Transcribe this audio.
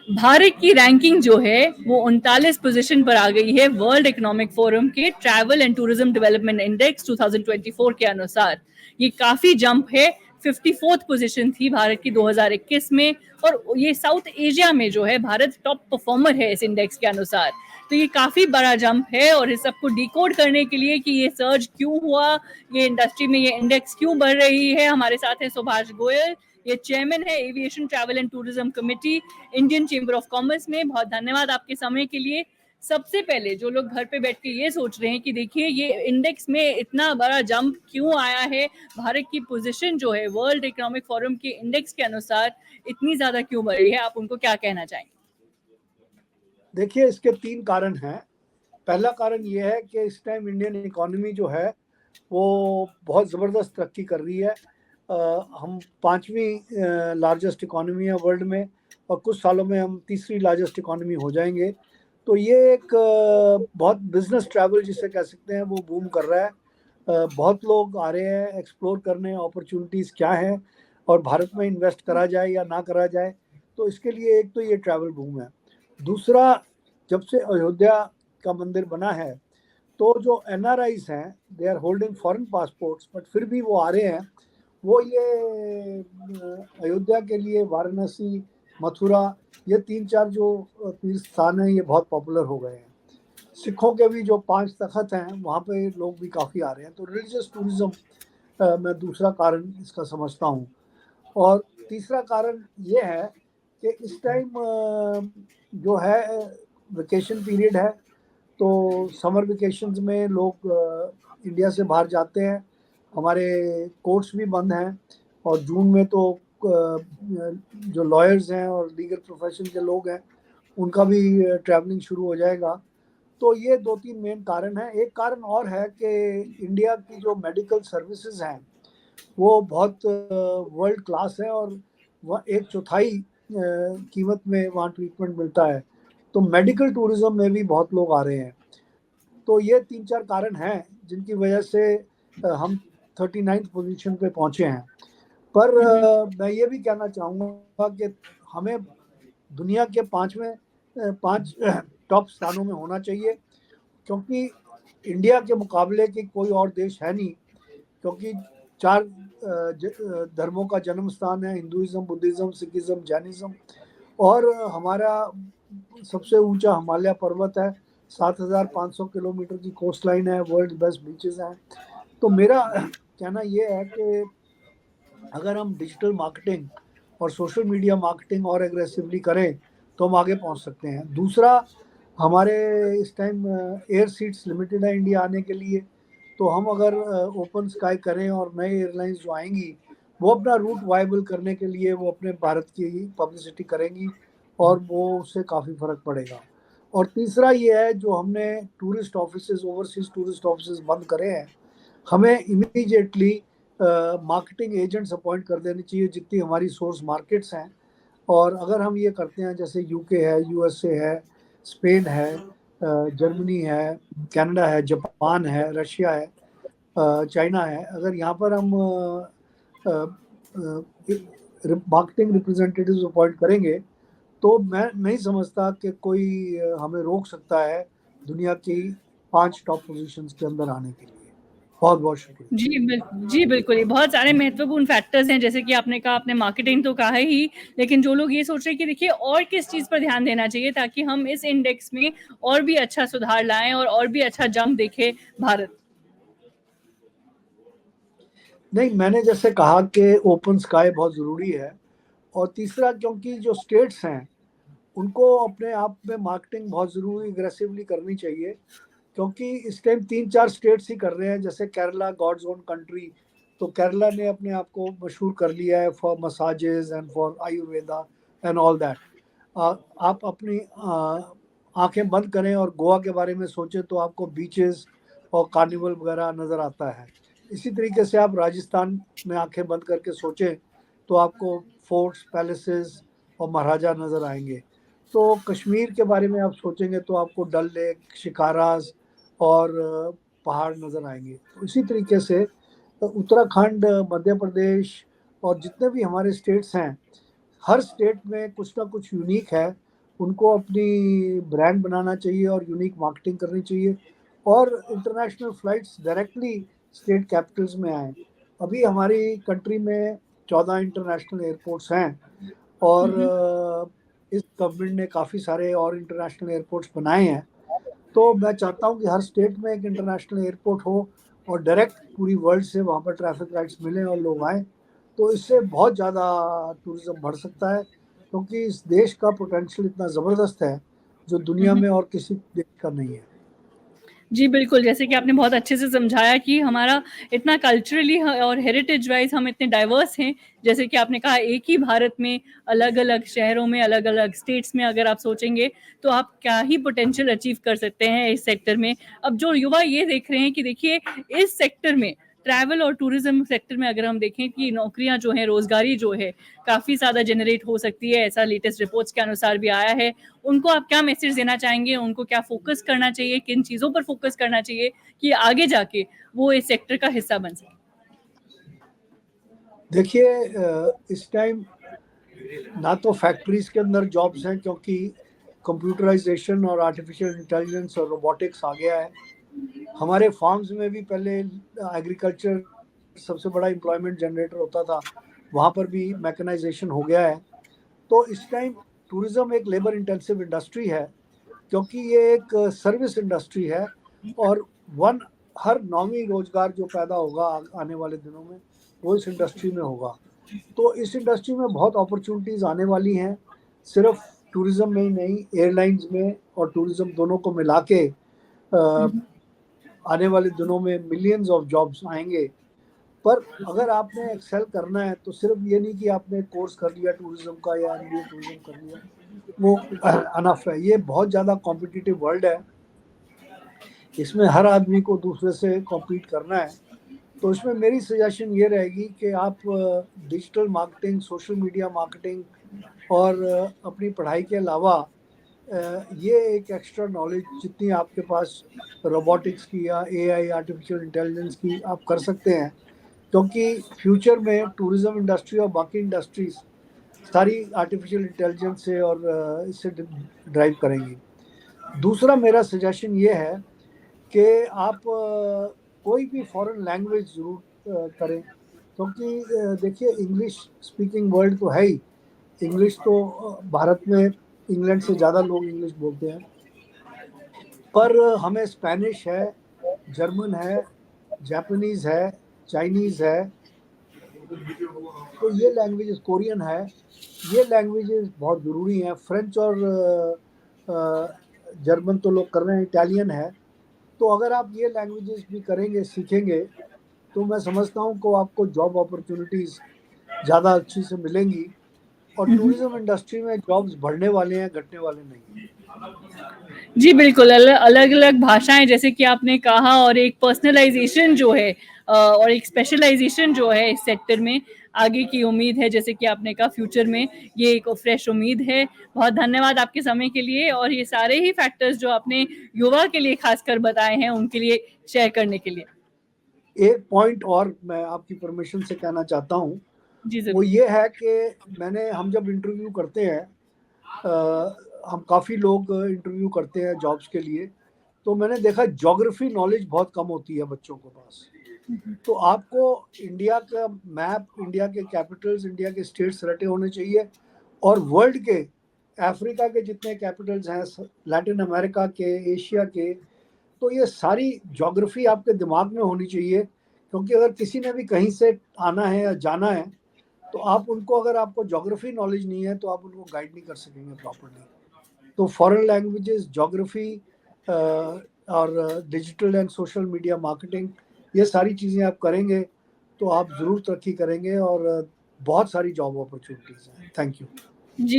भारत की रैंकिंग जो है वो 39 पोजीशन पर आ गई है वर्ल्ड इकोनॉमिक फोरम के travel and tourism development index 2024 के अनुसार। ये काफी जंप है। 54th पोजीशन थी भारत की 2021 में, और ये साउथ एशिया में जो है भारत टॉप परफॉर्मर है इस इंडेक्स के अनुसार। तो ये काफी बड़ा जंप है, और इस सबको डिकोड करने के लिए कि ये सर्ज क्यों हुआ, ये इंडस्ट्री में ये इंडेक्स क्यों बढ़ रही है, हमारे साथ है सुभाष गोयल, ये चेयरमैन है aviation travel and tourism committee Indian chamber of commerce में। बहुत धन्यवाद आपके समय के लिए। सबसे पहले जो लोग घर पे बैठ के ये सोच रहे हैं कि देखिए ये इंडेक्स में इतना बड़ा जंप क्यों आया है, भारत की पोजीशन जो है वर्ल्ड इकोनॉमिक फोरम के इंडेक्स के अनुसार इतनी ज्यादा क्यों बढ़ी है, आप उनको क्या कहना चाहेंगे? देखिए, इसके 3 कारण हैं। पहला कारण ये है कि इस टाइम इंडियन इकोनॉमी जो है वो बहुत ज़बरदस्त तरक्की कर रही है। हम 5वीं लार्जेस्ट इकोनॉमी है वर्ल्ड में, और कुछ सालों में हम तीसरी लार्जेस्ट इकोनॉमी हो जाएंगे। तो ये एक बहुत बिजनेस ट्रैवल जिसे कह सकते हैं वो बूम कर रहा है। बहुत लोग आ रहे हैं एक्सप्लोर करने, अपॉर्चुनिटीज़ क्या है और भारत में इन्वेस्ट करा जाए या ना करा जाए। तो इसके लिए एक तो ये ट्रैवल बूम है। दूसरा, जब से अयोध्या का मंदिर बना है तो जो NRIs हैं they are holding foreign passports, but फिर भी वो आ रहे हैं। वो ये अयोध्या के लिए वाराणसी, मथुरा, ये 3-4 जो तीर्थ स्थान हैं ये बहुत पॉपुलर हो गए हैं। सिखों के भी जो 5 तख्त हैं वहाँ पे लोग भी काफ़ी आ रहे हैं। तो रिलीजियस टूरिज्म मैं दूसरा कारण इसका समझता हूँ। और तीसरा कारण ये है कि इस टाइम जो है वेकेशन पीरियड है, तो समर वेकेशंस में लोग इंडिया से बाहर जाते हैं। हमारे कोर्ट्स भी बंद हैं, और जून में तो जो लॉयर्स हैं और लीगल प्रोफेशन के लोग हैं उनका भी ट्रैवलिंग शुरू हो जाएगा। तो ये 2-3 मेन कारण हैं। एक कारण और है कि इंडिया की जो मेडिकल सर्विसेज हैं वो बहुत वर्ल्ड क्लास है, और वह 1/4 कीमत में वहाँ ट्रीटमेंट मिलता है। तो मेडिकल टूरिज्म में भी बहुत लोग आ रहे हैं। तो ये 3-4 कारण हैं जिनकी वजह से हम 39th पोजीशन पे पहुंचे हैं। पर मैं ये भी कहना चाहूँगा कि हमें दुनिया के 5 टॉप स्थानों में होना चाहिए, क्योंकि इंडिया के मुकाबले की कोई और देश है नहीं। क्योंकि 4 धर्मों का जन्म स्थान है, हिंदुइज्म, बुद्धिज्म, सिखिज्म, जैनिज्म। और हमारा सबसे ऊंचा हिमालय पर्वत है, 7,500 किलोमीटर की कोस्ट लाइन है, वर्ल्ड बेस्ट बीचेस हैं। तो मेरा कहना ये है कि अगर हम डिजिटल मार्केटिंग और सोशल मीडिया मार्केटिंग और एग्रेसिवली करें तो हम आगे पहुंच सकते हैं। दूसरा, हमारे इस टाइम एयर सीट्स लिमिटेड है इंडिया आने के लिए। तो हम अगर ओपन स्काई करें और नए एयरलाइंस जो आएंगी वो अपना रूट वायबल करने के लिए वो अपने भारत की पब्लिसिटी करेंगी, और वो उससे काफ़ी फ़र्क पड़ेगा। और तीसरा ये है, जो हमने tourist offices, overseas tourist offices बंद करे हैं, हमें इमीडिएटली मार्केटिंग एजेंट्स अपॉइंट कर देने चाहिए जितनी हमारी सोर्स मार्केट्स हैं। और अगर हम ये करते हैं, जैसे यूके है, यूएसए है, स्पेन है, जर्मनी है, कनाडा है, जापान है, रशिया है, चाइना है, अगर यहाँ पर हम मार्केटिंग रिप्रेजेंटेटिव्स अपॉइंट करेंगे तो मैं नहीं समझता कि कोई हमें रोक सकता है दुनिया की 5 टॉप पोजीशंस के अंदर आने के लिए। बहुत बहुत शुक्रिया। जी बिल्कुल, ये बहुत सारे महत्वपूर्ण फैक्टर्स हैं, जैसे कि आपने कहा, आपने मार्केटिंग तो कहा ही, लेकिन जो लोग ये सोच रहे हैं कि देखिए और किस चीज़ पर ध्यान देना चाहिए ताकि हम इस इंडेक्स में और भी अच्छा सुधार लाएं और भी अच्छा जंप देखे भारत। नहीं, मैंने जैसे कहा कि ओपन स्काई बहुत ज़रूरी है। और तीसरा, क्योंकि जो स्टेट्स हैं उनको अपने आप में मार्केटिंग बहुत ज़रूरी एग्रेसिवली करनी चाहिए, क्योंकि इस टाइम 3-4 स्टेट्स ही कर रहे हैं। जैसे केरला, गॉड्स ओन कंट्री, तो केरला ने अपने आप को मशहूर कर लिया है for massages and for Ayurveda and all that. आप अपनी आंखें बंद करें और गोवा के बारे में सोचें तो आपको बीचेस और कार्निवल वगैरह नज़र आता है। इसी तरीके से आप राजस्थान में आंखें बंद करके सोचें तो आपको फोर्ट्स, पैलेसेस और महाराजा नज़र आएंगे। तो कश्मीर के बारे में आप सोचेंगे तो आपको डल लेक, शिकाराज और पहाड़ नज़र आएंगे। तो इसी तरीके से उत्तराखंड, मध्य प्रदेश और जितने भी हमारे स्टेट्स हैं, हर स्टेट में कुछ ना कुछ यूनिक है, उनको अपनी ब्रांड बनाना चाहिए और यूनिक मार्केटिंग करनी चाहिए और international flights directly state Capitals में आए। अभी हमारी कंट्री में 14 इंटरनेशनल एयरपोर्ट्स हैं और इस गवर्नमेंट ने काफ़ी सारे और इंटरनेशनल एयरपोर्ट्स बनाए हैं। तो मैं चाहता हूँ कि हर स्टेट में एक इंटरनेशनल एयरपोर्ट हो और डायरेक्ट पूरी वर्ल्ड से वहाँ पर ट्रैफिक राइट्स मिलें और लोग आएँ। तो इससे बहुत ज़्यादा टूरिज़्म बढ़ सकता है, क्योंकि इस देश का पोटेंशियल इतना ज़बरदस्त है जो दुनिया में और किसी देश का नहीं है। जी, बिल्कुल, जैसे कि आपने बहुत अच्छे से समझाया कि हमारा इतना कल्चरली और हेरिटेज वाइज़ हम इतने डाइवर्स हैं। जैसे कि आपने कहा एक ही भारत में अलग-अलग शहरों में, अलग-अलग स्टेट्स में अगर आप सोचेंगे, तो आप क्या ही पोटेंशियल अचीव कर सकते हैं इस सेक्टर में। अब जो युवा ये देख रहे हैं कि देखिए इस सेक्टर में ट्रैवल और टूरिज़्म सेक्टर में अगर हम देखें कि नौकरियाँ जो हैं, रोज़गारी जो है, काफ़ी ज़्यादा जनरेट हो सकती है, ऐसा लेटेस्ट रिपोर्ट्स के अनुसार भी आया है। उनको आप क्या मैसेज देना चाहेंगे? उनको क्या फ़ोकस करना चाहिए? किन चीज़ों पर फ़ोकस करना चाहिए कि आगे जाके वो इस सेक्टर का हिस्सा बन सकें? देखिए इस टाइम ना तो फैक्ट्रीज़ के अंदर जॉब्स हैं, क्योंकि कंप्यूटराइज़ेशन और आर्टिफ़िशियल इंटेलिजेंस और रोबोटिक्स आ गया है। हमारे फार्म्स में भी पहले एग्रीकल्चर सबसे बड़ा एम्प्लॉयमेंट जनरेटर होता था, वहाँ पर भी मैकेनाइजेशन हो गया है। तो इस टाइम टूरिज़्म एक लेबर इंटेंसिव इंडस्ट्री है, क्योंकि ये एक सर्विस इंडस्ट्री है और हर 9वीं रोज़गार जो पैदा होगा आने वाले दिनों में, वो इस इंडस्ट्री में होगा। तो इस इंडस्ट्री में बहुत अपॉर्चुनिटीज़ आने वाली हैं, सिर्फ टूरिज़्म में ही नहीं, एयरलाइंस में और टूरिज़्म दोनों को मिला के आने वाले दिनों में मिलियंस ऑफ जॉब्स आएंगे। पर अगर आपने एक्सेल करना है तो सिर्फ ये नहीं कि आपने कोर्स कर लिया टूरिज़्म का या एमबीए टूरिज़्म कर लिया, वो अनफ है। ये बहुत ज़्यादा कॉम्पिटिटिव वर्ल्ड है, इसमें हर आदमी को दूसरे से कॉम्पीट करना है। तो इसमें मेरी सजेशन ये रहेगी कि आप digital marketing, social media marketing और अपनी पढ़ाई के अलावा ये एक एक्स्ट्रा नॉलेज जितनी आपके पास रोबोटिक्स की या एआई आर्टिफिशियल इंटेलिजेंस की आप कर सकते हैं, क्योंकि फ्यूचर में टूरिज़्म इंडस्ट्री और बाकी इंडस्ट्रीज सारी आर्टिफिशियल इंटेलिजेंस से और इससे ड्राइव करेंगी। दूसरा मेरा सजेशन ये है कि आप कोई भी फॉरेन लैंग्वेज ज़रूर करें, क्योंकि देखिए इंग्लिश स्पीकिंग वर्ल्ड तो है ही। इंग्लिश तो भारत में इंग्लैंड से ज़्यादा लोग इंग्लिश बोलते हैं, पर हमें स्पेनिश है, जर्मन है, जापानीज़ है, चाइनीज़ है, तो ये लैंग्वेजेस, कोरियन है, ये लैंग्वेजेस बहुत ज़रूरी हैं। फ्रेंच और जर्मन तो लोग कर रहे हैं, इटालियन है। तो अगर आप ये लैंग्वेजेस भी करेंगे, सीखेंगे, तो मैं समझता हूँ कि आपको जॉब अपॉर्चुनिटीज़ ज़्यादा अच्छी से मिलेंगी और टूरिज़्म इंडस्ट्री में जॉब्स बढ़ने वाले हैं, घटने वाले नहीं हैं। जी, बिल्कुल, अलग-अलग भाषाएँ जैसे कि आपने कहा और एक पर्सनलाइज़ेशन जो है और एक स्पेशलाइज़ेशन जो है इस सेक्टर में, आगे की उम्मीद है जैसे कि आपने कहा फ्यूचर में ये एक फ्रेश उम्मीद है। बहुत धन्यवाद आपके समय के लिए और ये सारे ही फैक्टर्स जो आपने युवा के लिए खासकर बताए हैं, उनके लिए शेयर करने के लिए। एक पॉइंट और मैं आपकी परमिशन से कहना चाहता हूँ, जी, वो ज़रूर। ये है कि हम जब इंटरव्यू करते हैं, हम काफ़ी लोग इंटरव्यू करते हैं जॉब्स के लिए, तो मैंने देखा ज्योग्राफी नॉलेज बहुत कम होती है बच्चों के पास। तो आपको इंडिया का मैप, इंडिया के कैपिटल्स, इंडिया के स्टेट्स रटे होने चाहिए और वर्ल्ड के, अफ्रीका के जितने कैपिटल्स हैं, लैटिन अमेरिका के, एशिया के, तो ये सारी ज्योग्राफी आपके दिमाग में होनी चाहिए, क्योंकि अगर किसी ने भी कहीं से आना है या जाना है, तो आप उनको, अगर आपको ज्योग्राफी नॉलेज नहीं है तो आप उनको गाइड नहीं कर सकेंगे प्रॉपर्ली। तो फॉरेन लैंग्वेजेस, ज्योग्राफी और digital and social media marketing, ये सारी चीज़ें आप करेंगे तो आप ज़रूर तरक्की करेंगे और बहुत सारी जॉब अपॉर्चुनिटीज़ हैं। Thank you. जी।